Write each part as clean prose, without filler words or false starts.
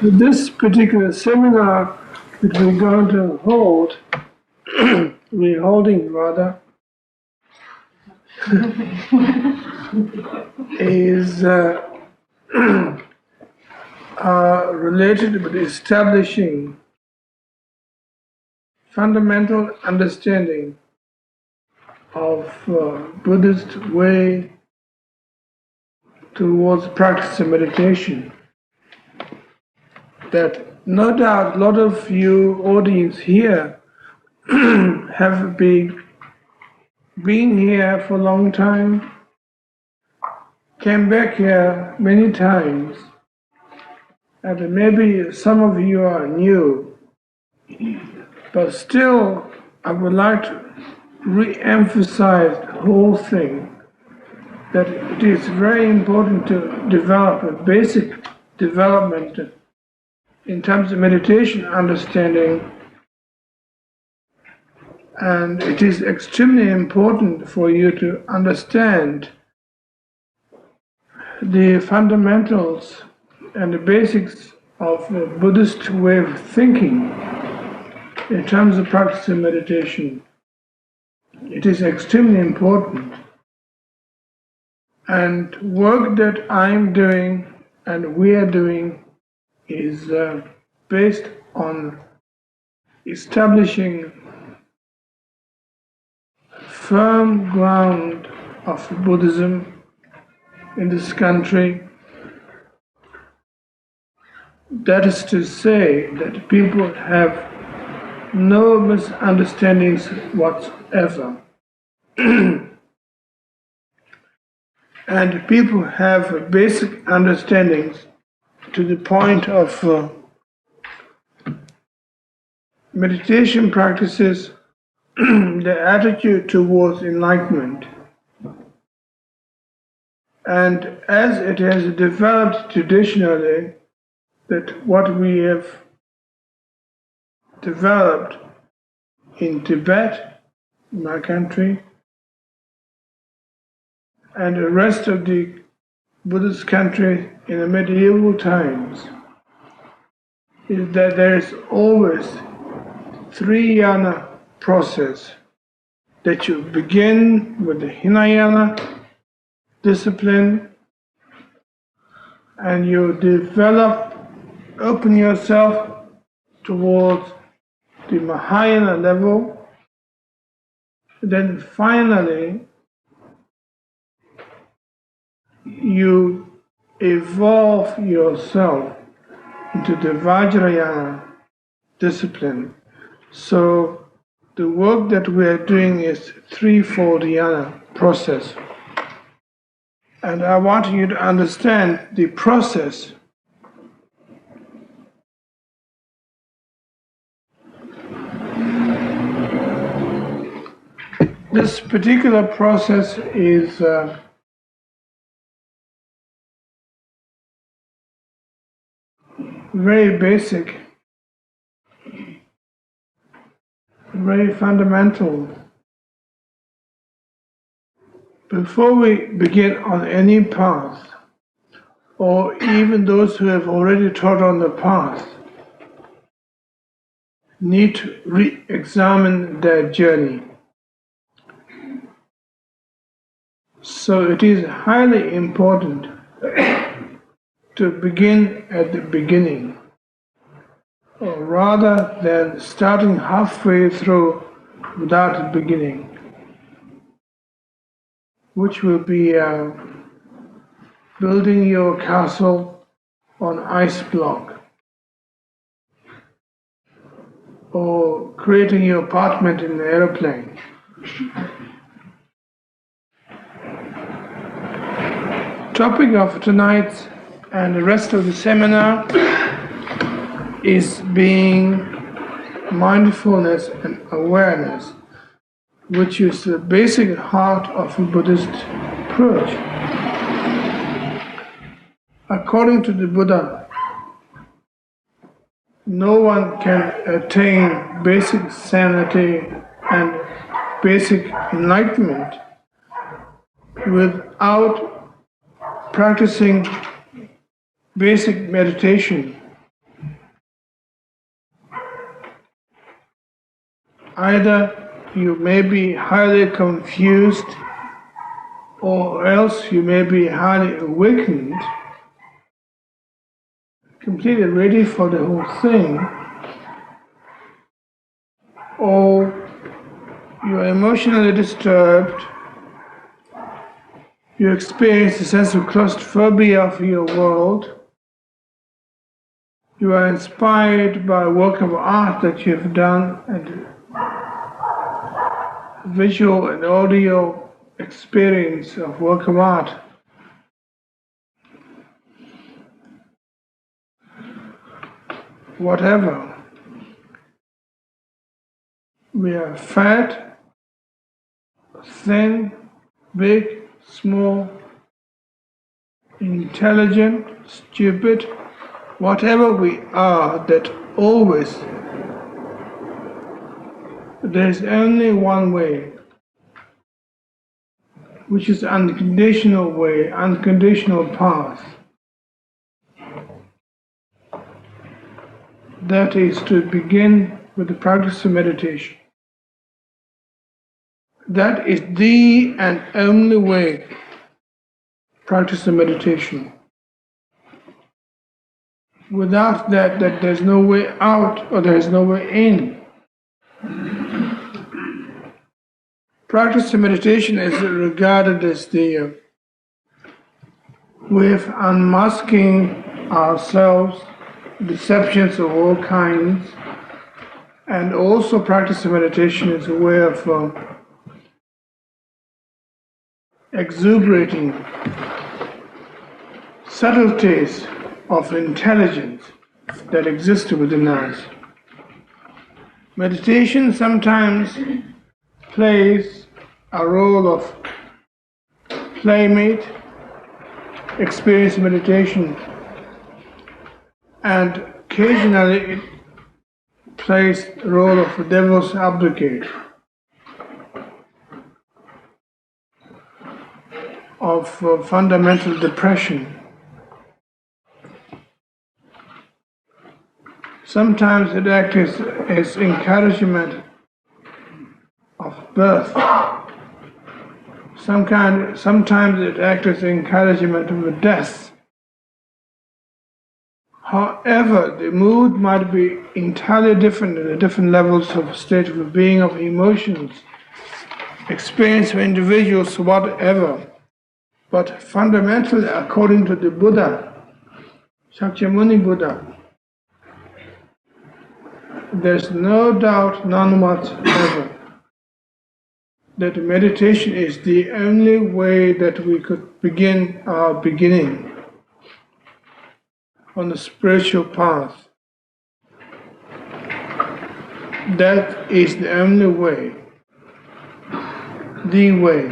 This particular seminar that we're going to hold, we're holding rather, is related with establishing fundamental understanding of Buddhist way towards practicing meditation. That no doubt a lot of you audience here have been here for a long time, came back here many times, and maybe some of you are new, but still I would like to re-emphasize the whole thing, that it is very important to develop a basic development in terms of meditation understanding, and it is extremely important for you to understand the fundamentals and the basics of the Buddhist way of thinking in terms of practicing meditation. It is extremely important. And work that I'm doing and we are doing is based on establishing firm ground of Buddhism in this country. That is to say that people have no misunderstandings whatsoever. And people have basic understandings to the point of meditation practices, the attitude towards enlightenment. And as it has developed traditionally, that what we have developed in Tibet, in my country, and the rest of the Buddhist country in the medieval times, is that there is always three-yana process, that you begin with the Hinayana discipline and you develop, open yourself towards the Mahayana level, then finally you evolve yourself into the Vajrayana discipline. So the work that we are doing is threefold yana process. And I want you to understand the process. This particular process is very basic, very fundamental. Before we begin on any path, or even those who have already trod on the path, need to re-examine their journey. So it is highly important to begin at the beginning, or rather than starting halfway through without beginning, which will be building your castle on ice block, or creating your apartment in an aeroplane. Topic of tonight's and the rest of the seminar is being mindfulness and awareness, which is the basic heart of a Buddhist approach. According to the Buddha, no one can attain basic sanity and basic enlightenment without practicing basic meditation Either you may be highly confused, or else you may be highly awakened, completely ready for the whole thing, or you are emotionally disturbed, you experience a sense of claustrophobia of your world, you are inspired by a work of art that you have done, and visual and audio experience of work of art. Whatever. We are fat, thin, big, small, intelligent, stupid, whatever we are, that always there's only one way, which is unconditional way, unconditional path. That is to begin with the practice of meditation. That is the and only way to practice of meditation. Without that, there's no way out or there's no way in. Practice of meditation is regarded as the way of unmasking ourselves, deceptions of all kinds, and also practice of meditation is a way of exuberating subtleties of intelligence that exist within us. Meditation sometimes plays a role of playmate, experience meditation, and occasionally it plays the role of a devil's advocate, of fundamental depression. Sometimes it acts as encouragement of birth. Sometimes it acts as encouragement of a death. However, the mood might be entirely different at the different levels of state of being, of emotions, experience of individuals, whatever. But fundamentally, according to the Buddha, Shakyamuni Buddha, there's no doubt, none whatsoever, that meditation is the only way that we could begin our beginning on the spiritual path. That is the only way, the way.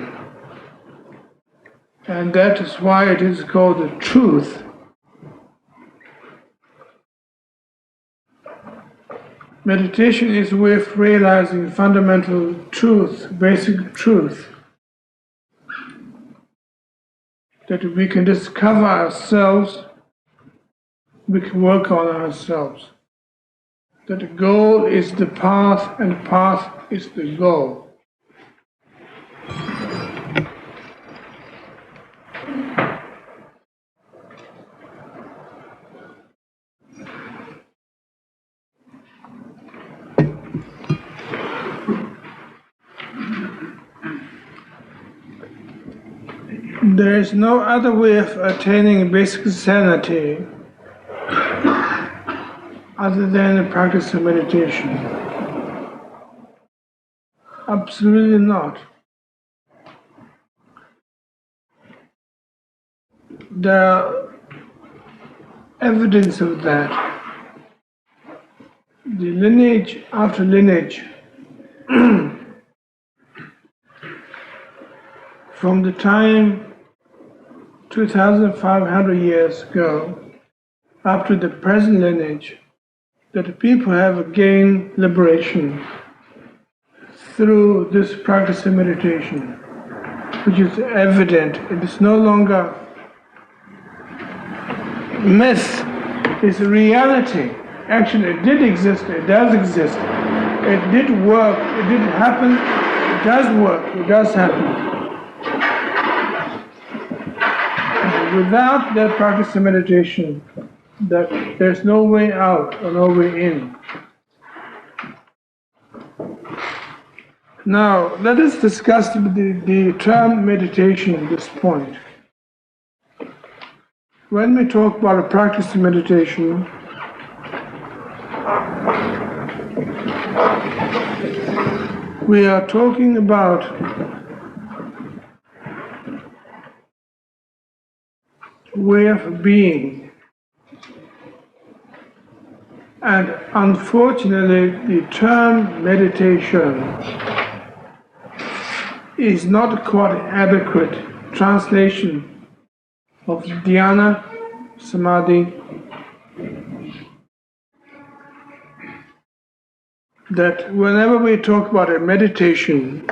And that is why it is called the truth. Meditation is a way of realizing fundamental truth, basic truth, that we can discover ourselves, we can work on ourselves. That the goal is the path and the path is the goal. There is no other way of attaining basic sanity other than the practice of meditation. Absolutely not. There are evidence of that. The lineage after lineage, from the time 2,500 years ago up to the present lineage, that the people have gained liberation through this practice of meditation, which is evident. It is no longer myth, it's reality. Actually, it did exist, it does exist. It did work, it did happen, it does work, it does happen. Without that practice of meditation, that there's no way out or no way in. Now, let us discuss the term meditation at this point. When we talk about a practice of meditation, we are talking about way of being. And unfortunately, the term meditation is not quite adequate translation of dhyana, samadhi, that whenever we talk about a meditation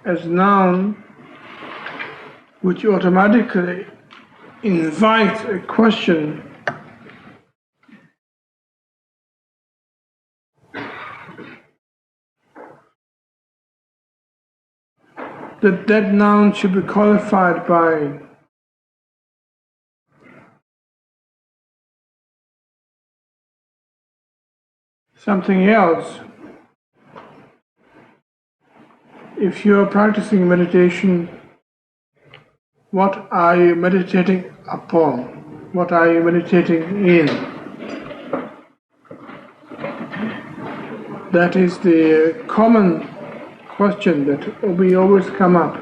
as noun, which automatically invites a question, that noun should be qualified by something else. If you're practicing meditation, what are you meditating upon? What are you meditating in? That is the common question that we always come up.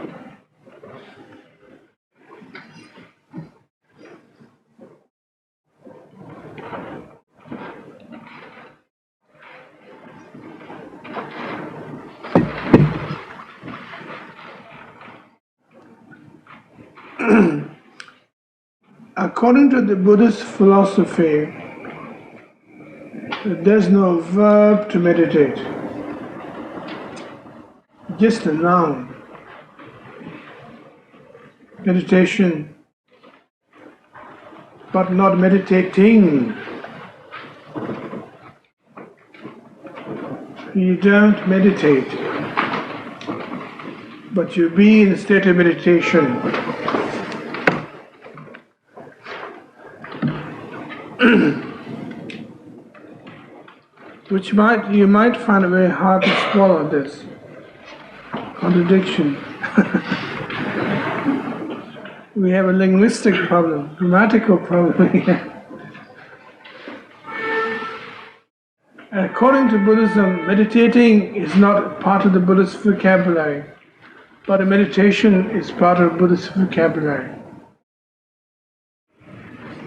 According to the Buddhist philosophy, there's no verb to meditate, just a noun. Meditation, but not meditating. You don't meditate, but you be in a state of meditation. Which you might find it very hard to swallow this contradiction. We have a linguistic problem, grammatical problem here. According to Buddhism, meditating is not part of the Buddhist vocabulary, but a meditation is part of Buddhist vocabulary.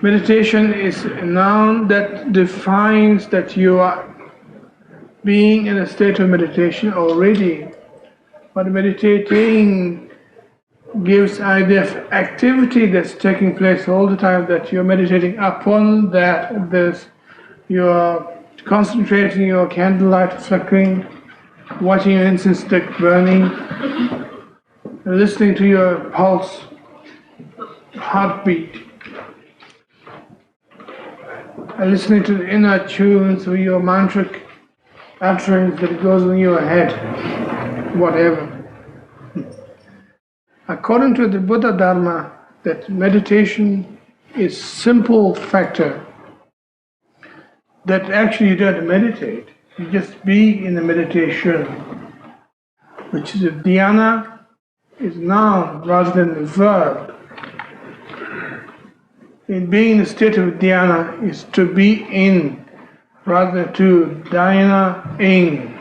Meditation is a noun that defines that you are being in a state of meditation already, but meditating gives idea of activity that's taking place all the time, that you're meditating upon that, you're concentrating your candlelight flickering, watching an incense stick burning, listening to your pulse, heartbeat, and listening to the inner tunes of your mantric utterance that goes in your head, whatever. According to the Buddha Dharma, that meditation is simple factor, that actually you don't meditate, you just be in the meditation, which is a dhyana, is noun rather than a verb. In being in a state of dhyana is to be in, rather than to dhyana in.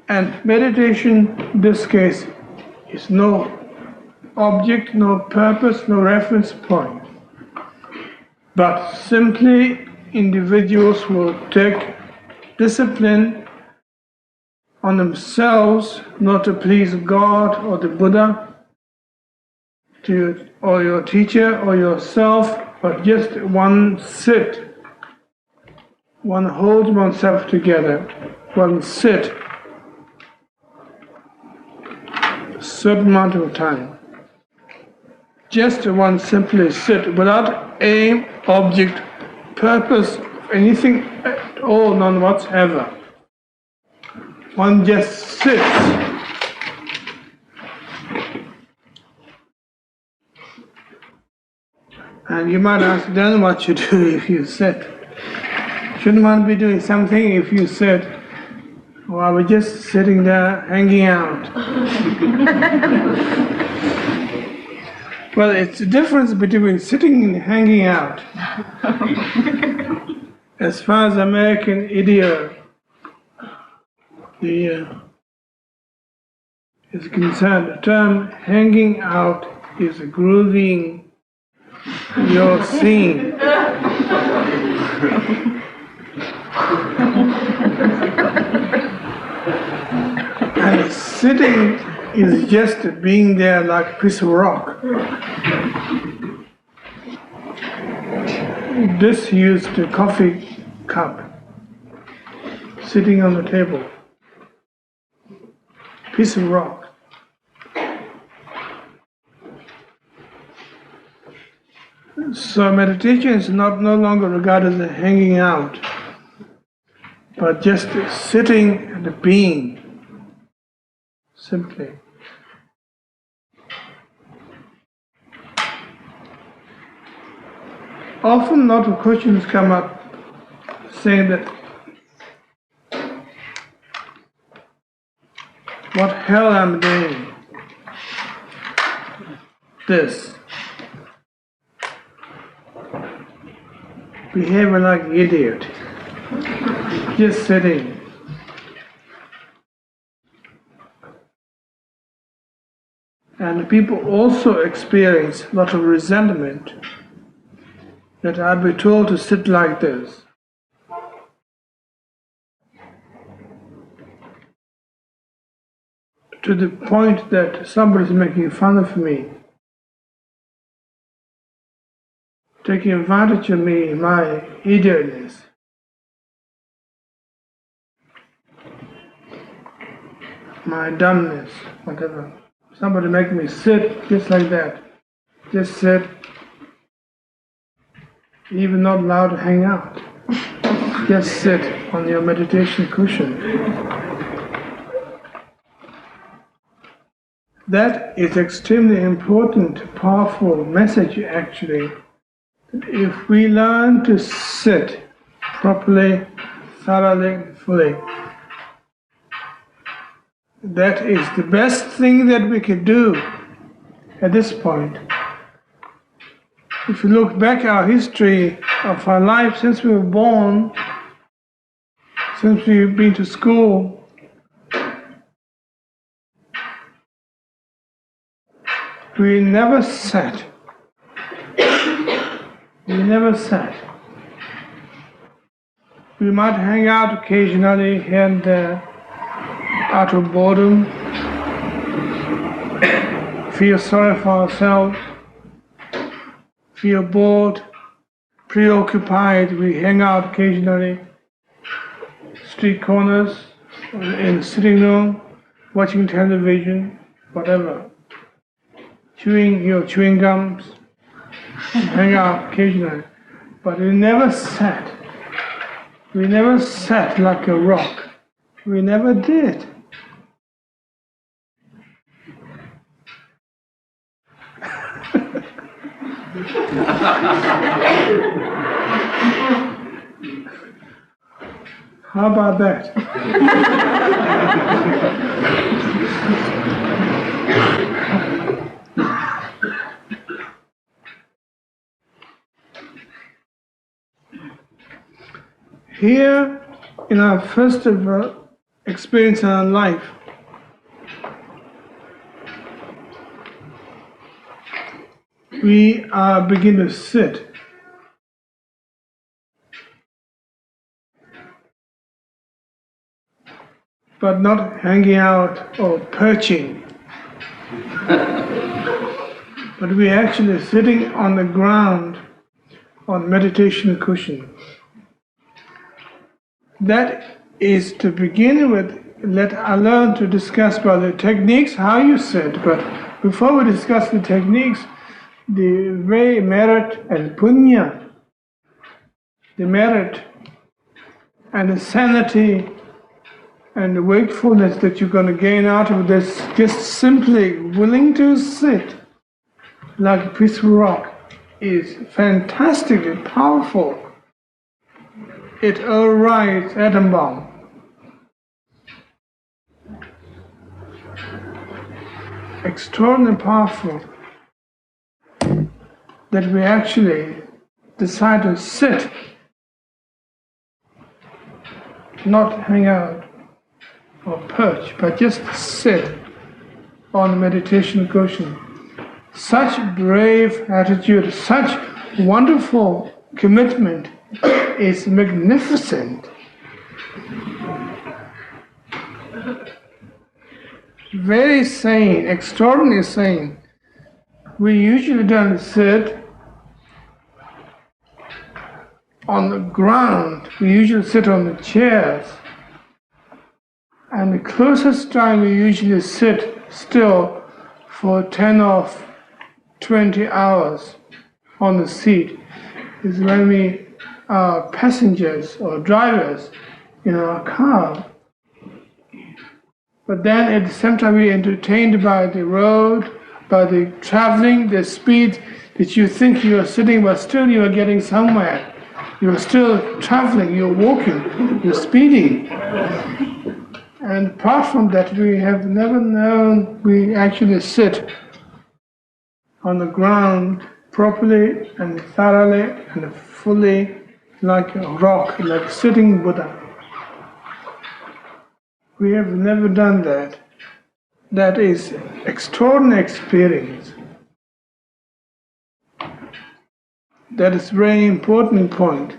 And meditation, in this case, is no object, no purpose, no reference point, but simply individuals will take discipline on themselves, not to please God or the Buddha, or your teacher or yourself, but just one sit. One holds oneself together, one sit, a certain amount of time. just one simply sit without aim, object, purpose, anything at all, none whatsoever. One just sits. And you might ask, then what you do if you sit? Shouldn't one be doing something if you sit? Or are we just sitting there hanging out? Well, it's the difference between sitting and hanging out. As far as American idiom is concerned, the term hanging out is grooving your scene. And sitting is just being there like a piece of rock. This used a coffee cup sitting on the table. Piece of rock. So meditation is no longer regarded as hanging out, but just sitting and being, simply. Often a lot of questions come up saying that, what hell I'm doing? This. Behaving like an idiot. Just sitting. And people also experience a lot of resentment that I'd be told to sit like this. To the point that somebody's making fun of me, taking advantage of me, my idiotness. My dumbness, whatever. Somebody make me sit just like that. Just sit. Even not allowed to hang out. Just sit on your meditation cushion. That is extremely important, powerful message actually. If we learn to sit properly, thoroughly, fully, that is the best thing that we can do at this point. If you look back at our history of our life since we were born, since we've been to school, we never sat. We never sat. We might hang out occasionally here and there, out of boredom, feel sorry for ourselves, feel bored, preoccupied. We hang out occasionally, street corners, in the sitting room, watching television, whatever, chewing your chewing gums, hang out occasionally. But we never sat. We never sat like a rock. We never did. How about that? Here, in our first experience in our life, we begin to sit. But not hanging out or perching. But we're actually sitting on the ground on meditation cushion. That is to begin with. Let I learn to discuss about the techniques, how you sit. But before we discuss the techniques, the very merit and punya, the merit and the sanity and the wakefulness that you're going to gain out of this, just simply willing to sit like a peaceful rock, is fantastically powerful. It overrides atom bomb. Extraordinarily powerful that we actually decide to sit, not hang out or perch, but just sit on the meditation cushion. Such brave attitude, such wonderful commitment is magnificent. Very sane, extraordinarily sane. We usually don't sit on the ground. We usually sit on the chairs. And the closest time we usually sit still for 10 or 20 hours on the seat is when we are passengers or drivers in our car. But then at the same time we're entertained by the road, by the traveling, the speed that you think you are sitting, but still you are getting somewhere. You are still traveling, you're walking, you're speeding. And apart from that, we have never known we actually sit on the ground properly and thoroughly and fully like a rock, like sitting Buddha. We have never done that. That is extraordinary experience. That is a very important point.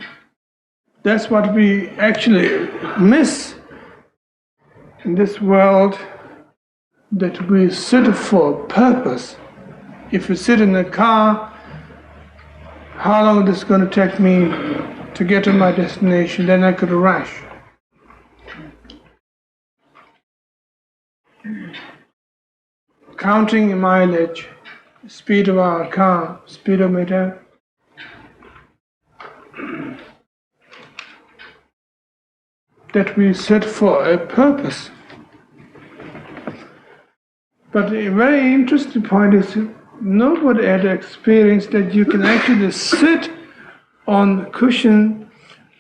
That's what we actually miss in this world, that we sit for purpose. If you sit in a car, how long is this going to take me to get to my destination? Then I could rush. Counting mileage, speed of our car, speedometer. That we sit for a purpose. But a very interesting point is nobody had experienced that you can actually sit on the cushion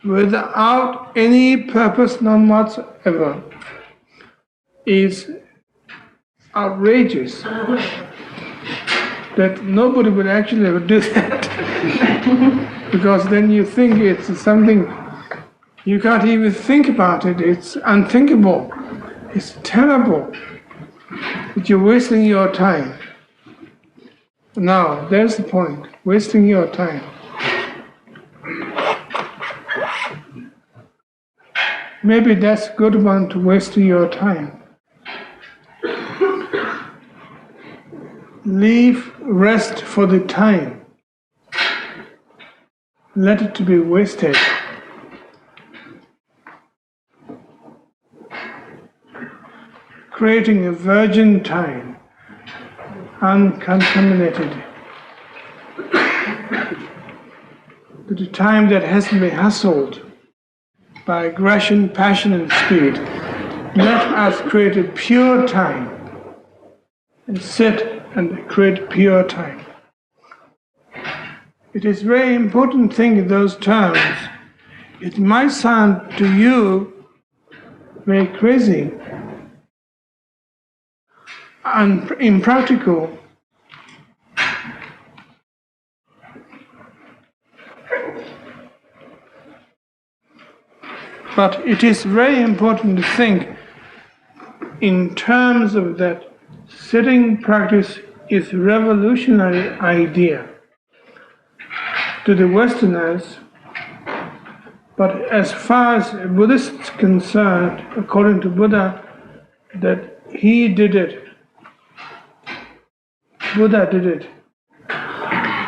without any purpose, none whatsoever. Is outrageous. That nobody would actually ever do that. Because then you think it's something, you can't even think about it, it's unthinkable, it's terrible, that you're wasting your time. Now, there's the point, wasting your time. Maybe that's a good one to waste your time. Leave rest for the time. Let it be wasted. Creating a virgin time, uncontaminated. The time that hasn't been hustled by aggression, passion, and speed. Let us create a pure time and sit and create pure time. It is a very important thing in those terms. It might sound to you very crazy and impractical. But it is very important to think in terms of that sitting practice is a revolutionary idea to the Westerners, but as far as Buddhists are concerned, according to Buddha, that he did it, Buddha did it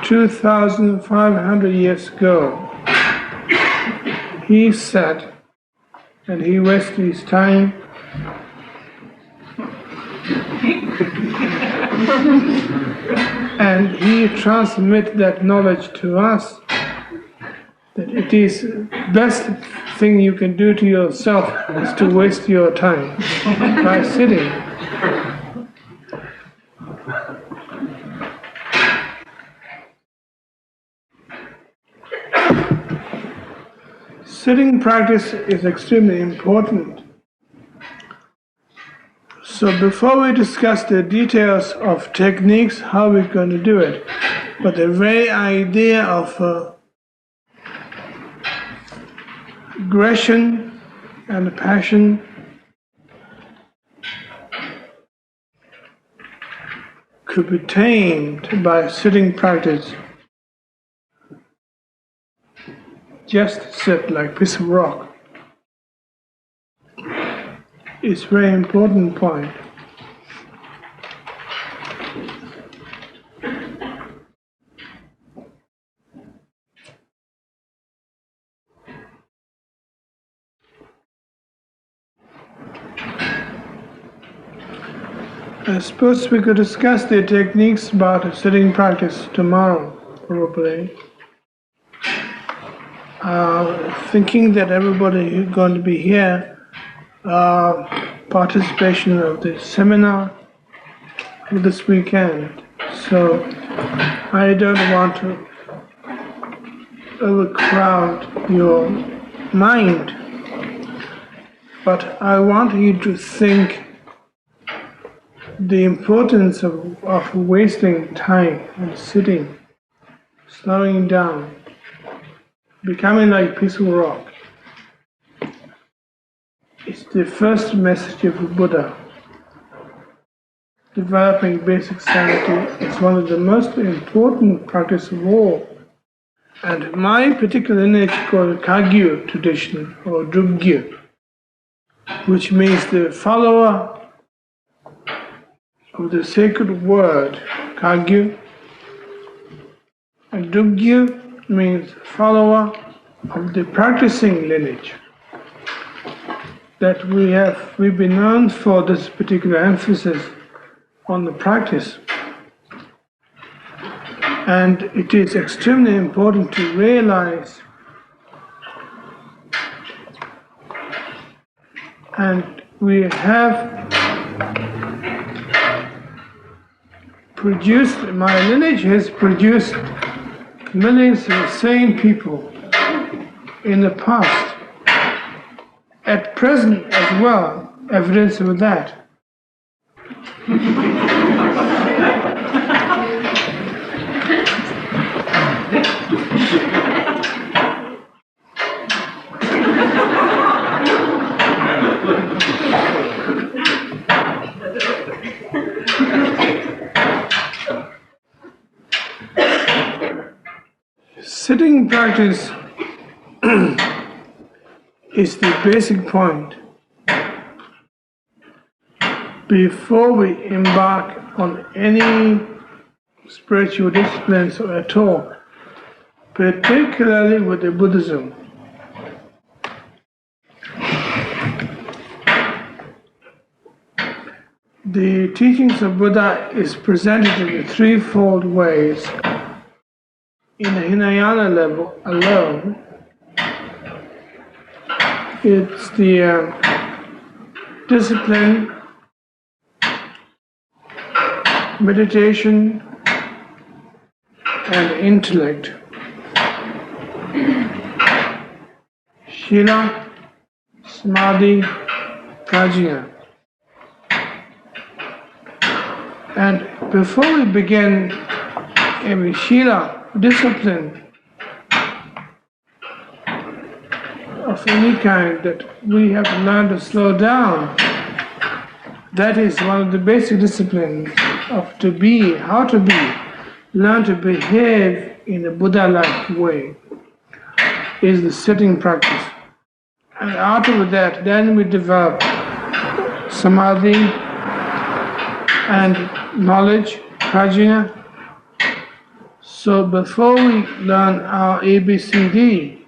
2,500 years ago. He sat and he wasted his time And he transmits that knowledge to us, that it is the best thing you can do to yourself is to waste your time by sitting. Sitting practice is extremely important. So before we discuss the details of techniques, how we're going to do it, but the very idea of aggression and passion could be tamed by sitting practice. Just sit like a piece of rock. It's a very important point. I suppose we could discuss the techniques about sitting practice tomorrow, probably. Thinking that everybody is going to be here, participation of the seminar this weekend. So I don't want to overcrowd your mind, but I want you to think the importance of wasting time and sitting, slowing down, becoming like a piece of rock. It's the first message of Buddha. Developing basic sanity is one of the most important practices of all. And my particular lineage called Kagyu tradition, or Drugyu, which means the follower of the sacred word, Kagyu. And Drugyu means follower of the practicing lineage. That we've been known for this particular emphasis on the practice. And it is extremely important to realize and we have produced, my lineage has produced millions of sane people in the past, at present as well, evidence of that. Sitting practice is the basic point before we embark on any spiritual disciplines at all, particularly with the Buddhism. The teachings of Buddha is presented in threefold ways. In the Hinayana level alone, it's the discipline, meditation, and intellect. Shila, Samadhi, Prajna. And before we begin every Shila, discipline of any kind that we have to learn to slow down. That is one of the basic disciplines of how to be, learn to behave in a Buddha-like way, is the sitting practice. And out of that, then we develop samadhi and knowledge, prajna. So before we learn our ABCD,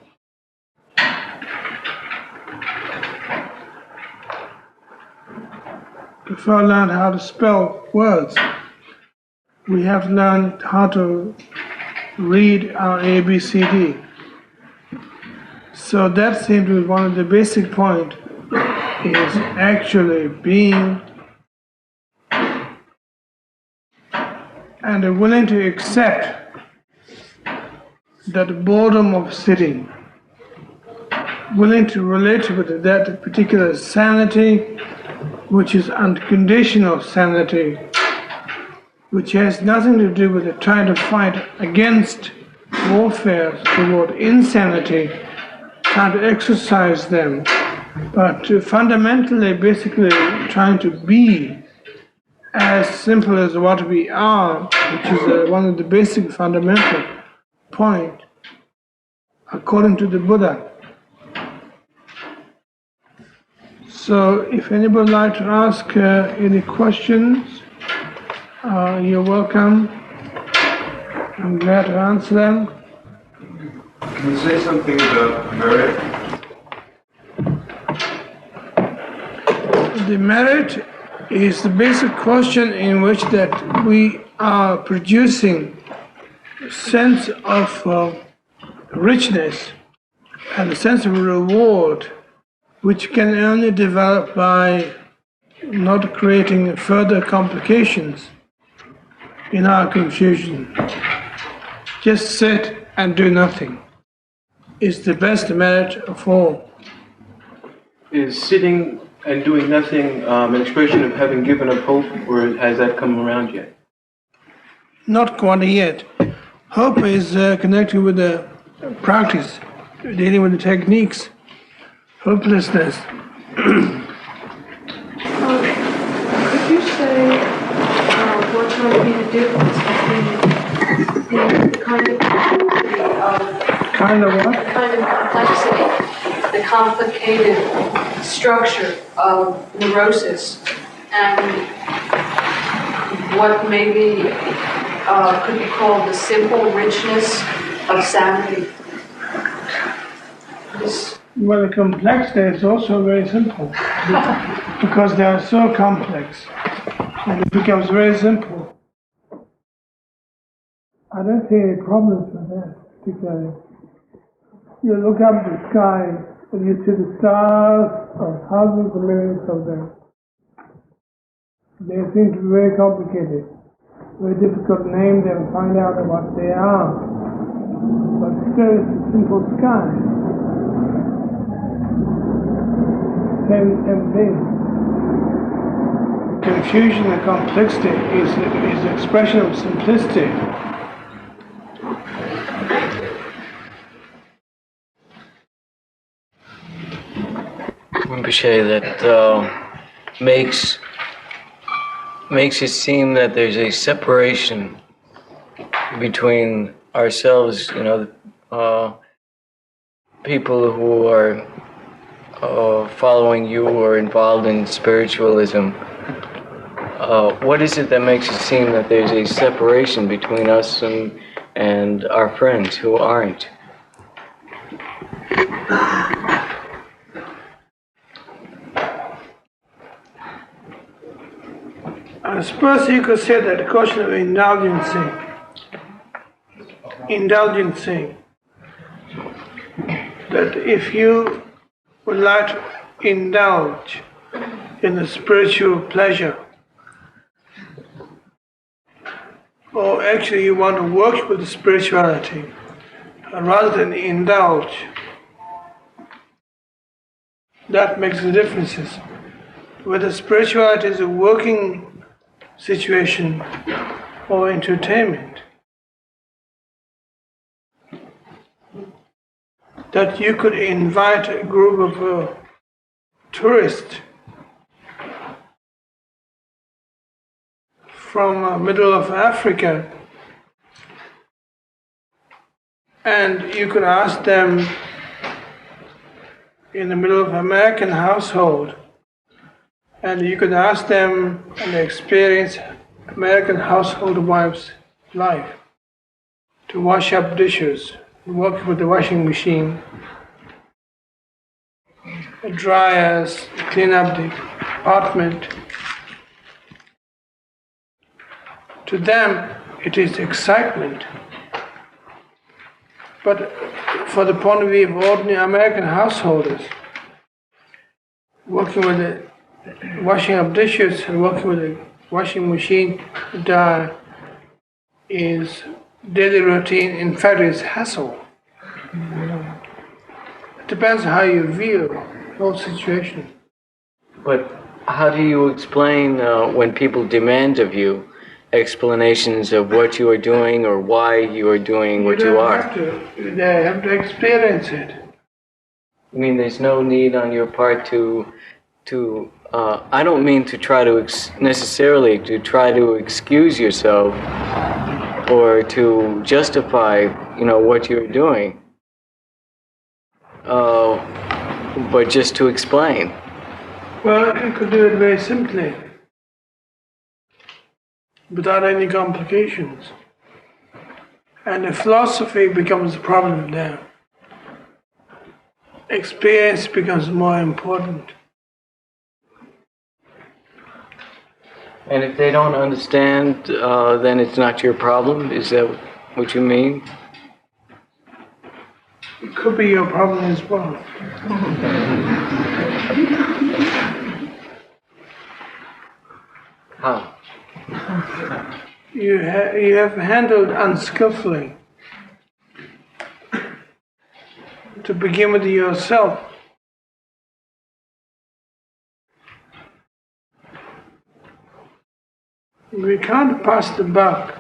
before I learn how to spell words, we have learned how to read our ABCD. So that seems to be one of the basic points, is actually being and willing to accept that boredom of sitting, willing to relate with that particular sanity, which is unconditional sanity, which has nothing to do with trying to fight against warfare toward insanity, trying to exercise them, but to fundamentally, basically trying to be as simple as what we are, which is one of the basic fundamental point, according to the Buddha. So if anybody would like to ask any questions, you're welcome. I'm glad to answer them. Can you say something about merit? The merit is the basic question in which that we are producing a sense of richness and a sense of reward, which can only develop by not creating further complications in our confusion. Just sit and do nothing is the best merit of all. Is sitting and doing nothing an expression of having given up hope, or has that come around yet? Not quite yet. Hope is connected with the practice, dealing with the techniques. Hopelessness. Could you say what might be the difference between the kind of complexity of Kind of what? kind of complexity, the complicated structure of neurosis, and what maybe could be called the simple richness of sanity? Well, the complexity is also very simple because they are so complex and it becomes very simple. I don't see any problems with that particularly. You look up the sky and you see the stars of thousands of millions of them. They seem to be very complicated, very difficult to name them and find out what they are. But still it's a simple sky. Same thing. Confusion and complexity is an expression of simplicity. Rinpoche, that makes it seem that there's a separation between ourselves, people who are following you or involved in spiritualism. What is it that makes it seem that there's a separation between us and our friends who aren't? I suppose you could say that the question of indulgency, that if you would like to indulge in the spiritual pleasure, or actually you want to work with the spirituality rather than indulge, that makes the differences. Whether spirituality is a working situation or entertainment, that you could invite a group of tourists from middle of Africa, and you could ask them in the middle of American household, and you could ask them and experience American household wives' life, to wash up dishes, work with the washing machine, the dryers, clean up the apartment. To them, it is excitement. But for the point of view of ordinary American householders, working with the washing up dishes and working with a washing machine dryer is daily routine. In fact, it's hassle. It depends how you view the whole situation. But how do you explain when people demand of you explanations of what you are doing or why you are doing what you are? They have to experience it. I mean, there's no need on your part to I don't mean to try to necessarily to try to excuse yourself or to justify, what you're doing, but just to explain. Well, you could do it very simply, without any complications. And the philosophy becomes a problem there. Experience becomes more important. And if they don't understand, then it's not your problem? Is that what you mean? It could be your problem as well. How? You have handled unskillfully. To begin with yourself. We can't pass the buck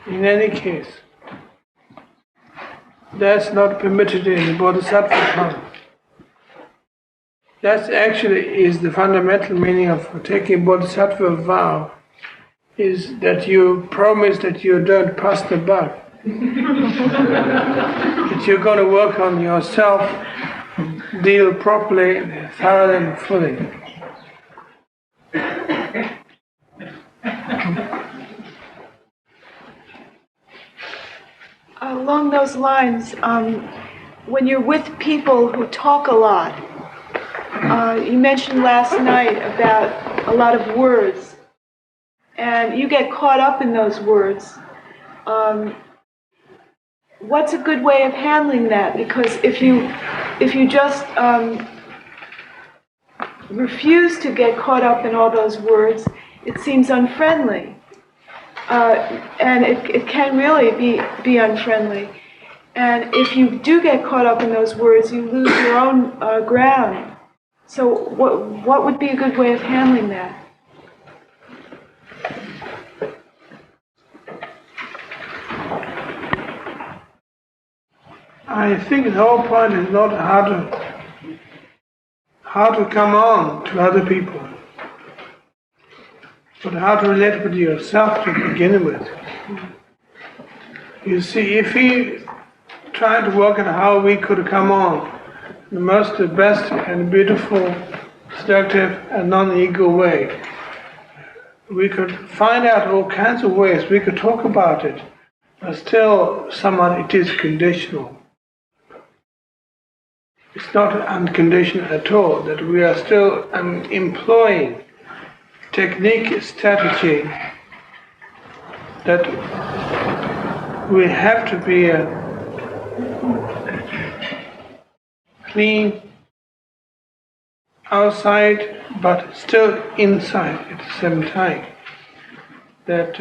in any case. That's not permitted in the Bodhisattva path. That actually is the fundamental meaning of taking Bodhisattva vow, is that you promise that you don't pass the buck. That you're going to work on yourself, deal properly, thoroughly and fully. Along those lines, when you're with people who talk a lot, you mentioned last night about a lot of words, and you get caught up in those words. What's a good way of handling that? Because if you just refuse to get caught up in all those words, it seems unfriendly. And it can really be unfriendly. And if you do get caught up in those words, you lose your own ground. So what would be a good way of handling that? I think the whole point is not how to come on to other people, but how to relate with yourself to begin with. You see, if we try to work on how we could come on the best and beautiful, seductive and non-ego way, we could find out all kinds of ways, we could talk about it, but still somehow it is conditional. It's not unconditional at all, that we are still employing technique, strategy, that we have to be clean outside, but still inside at the same time. That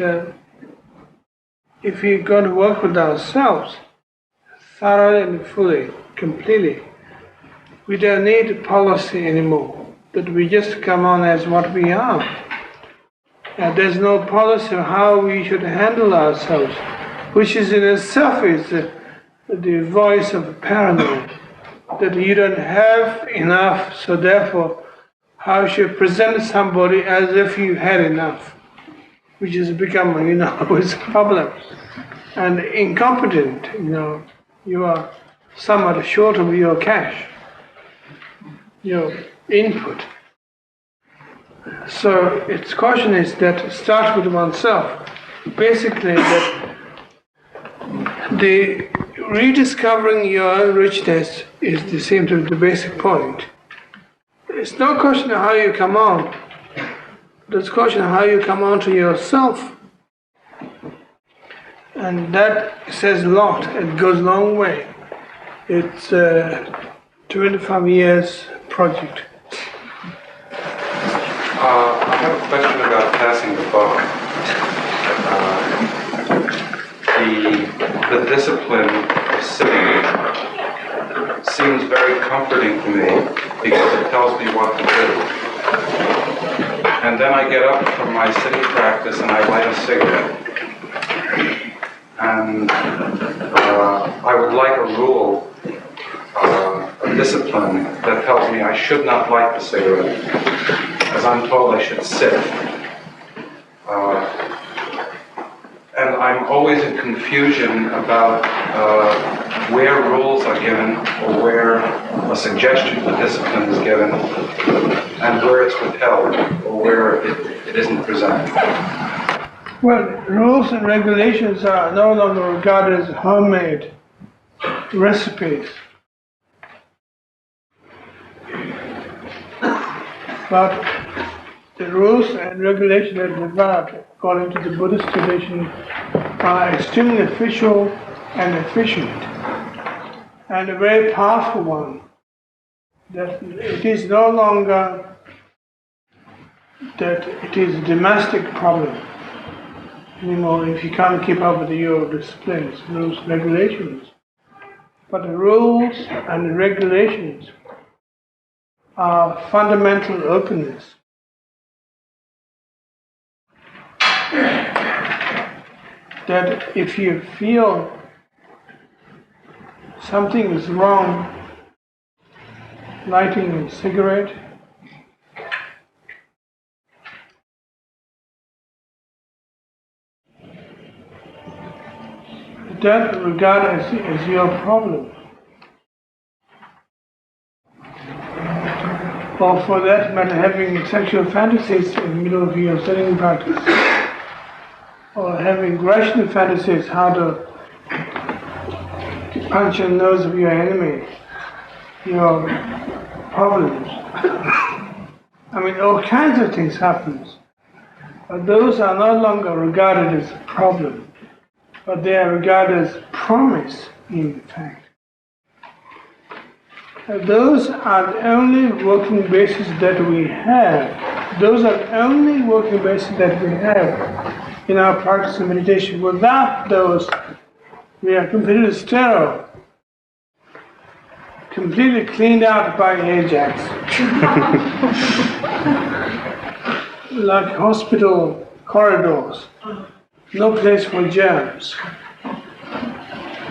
if we're going to work with ourselves thoroughly and fully, completely, we don't need policy anymore, that we just come on as what we are. And there's no policy of how we should handle ourselves, which is in itself is the voice of paranoia, that you don't have enough, so therefore how should you present somebody as if you had enough, which has become, it's a problem. And incompetent, you are somewhat short of your cash, your input. So its caution is that start with oneself. Basically, that the rediscovering your own richness seems to be the basic point. It's no question of how you come on, this question how you come onto yourself. And that says a lot. It goes a long way. It's a 25 years project. I have a question about passing the buck. The discipline of sitting seems very comforting to me because it tells me what to do. And then I get up from my sitting practice and I light a cigarette. And I would like a rule, a discipline that tells me I should not light the cigarette, as I'm told I should sit. And I'm always in confusion about where rules are given or where a suggestion for discipline is given and where it's withheld or where it isn't presented. Well, rules and regulations are no longer regarded as homemade recipes. But the rules and regulations that are developed according to the Buddhist tradition are extremely official and efficient, and a very powerful one. That it is no longer that it is a domestic problem anymore if you can't keep up with your disciplines, rules, regulations. But the rules and the regulations are fundamental openness. That if you feel something is wrong, lighting a cigarette, that regard as your problem. Or for that matter, having sexual fantasies in the middle of your sitting practice. Or having rational fantasies, how to punch the nose of your enemy, your problems. I mean, all kinds of things happen. But those are no longer regarded as a problem, but they are regarded as promise, in fact. Those are the only working basis that we have. Those are the only working basis that we have in our practice of meditation. Without those, we are completely sterile, completely cleaned out by Ajax. Like hospital corridors, no place for germs.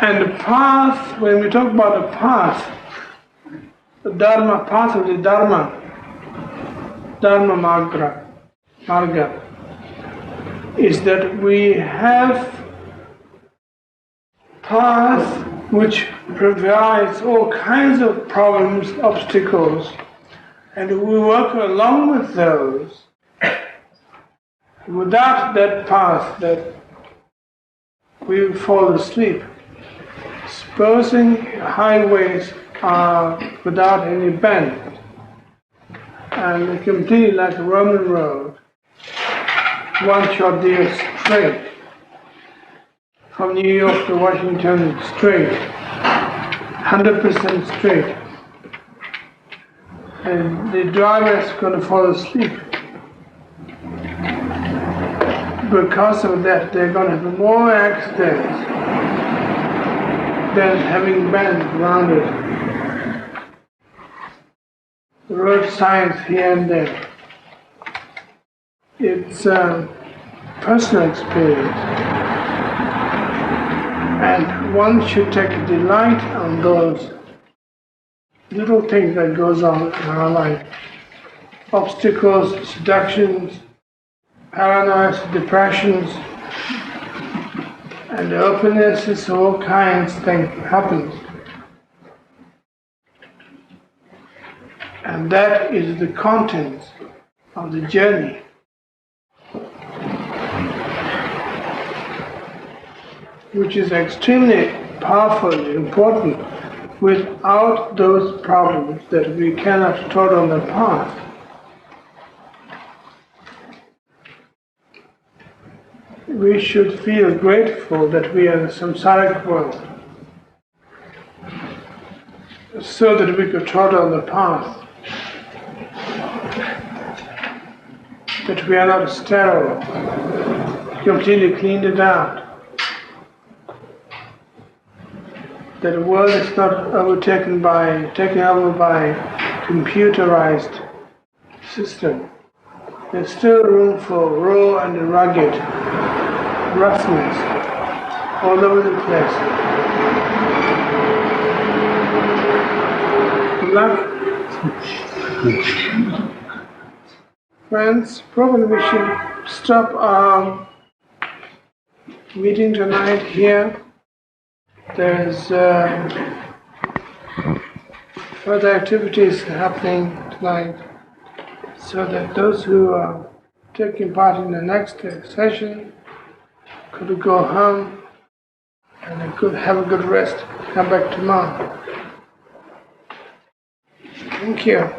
And the path, when we talk about the path, the Dharma, path of the Dharma, Dharma Marga, is that we have path which provides all kinds of problems, obstacles, and we work along with those. Without that path, that we will fall asleep. Supposing highways are without any bend and completely like a Roman road, one shot there straight, from New York to Washington straight, 100% straight. And the driver is going to fall asleep. Because of that, they're going to have more accidents than having bends around it. The road signs here and there. It's a personal experience. And one should take delight on those little things that goes on in our life. Obstacles, seductions, paranoias, depressions, and the openness is all kinds of things happens. And that is the content of the journey. Which is extremely powerful and important. Without those problems that we cannot tread on the path. we should feel grateful that we are in the samsaric world, so that we could trot on the path, that we are not sterile, completely cleaned it out, that the world is not taken over by computerized system. There's still room for raw and rugged roughness all over the place. Good luck. Friends, probably we should stop our meeting tonight here. There's further activities happening tonight, so that those who are taking part in the next session could go home and could have a good rest, come back tomorrow. Thank you.